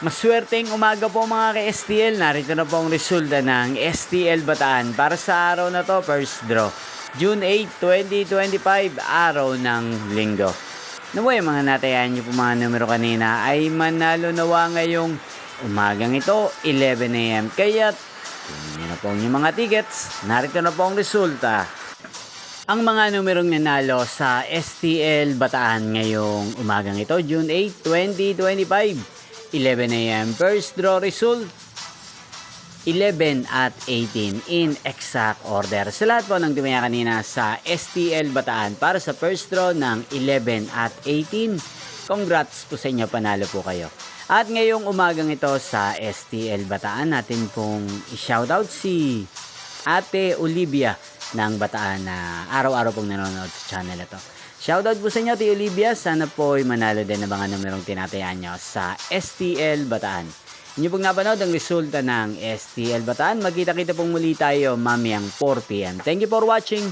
Maswerteng umaga po mga ka-STL. Narito na po ang resulta ng STL Bataan para sa araw na to, first draw. June 8, 2025, araw ng linggo. Nabuhay mga natayan nyo po mga numero kanina ay manalo nawa ngayong umagang ito, 11 AM. Kaya, tingnan nyo na po yung mga tickets. Narito na po ang resulta. Ang mga numerong nanalo sa STL Bataan ngayong umagang ito, June 8, 2025. 11 AM. First draw result, 11 at 18 in exact order. Sa lahat po ng dumaya kanina sa STL Bataan para sa first draw ng 11 at 18, congrats po sa inyo, panalo po kayo. At ngayong umagang ito sa STL Bataan, natin pong i-shoutout si Ate Olivia ng Bataan na araw-araw pong nanonood sa channel ito. Shoutout po sa inyo, Ate Olivia. Sana po ay manalo din ng mga numerong tinatayaan nyo sa STL Bataan. Inyo pong napanood ang resulta ng STL Bataan. Magkita-kita pong muli tayo mamayang 4 PM. Thank you for watching.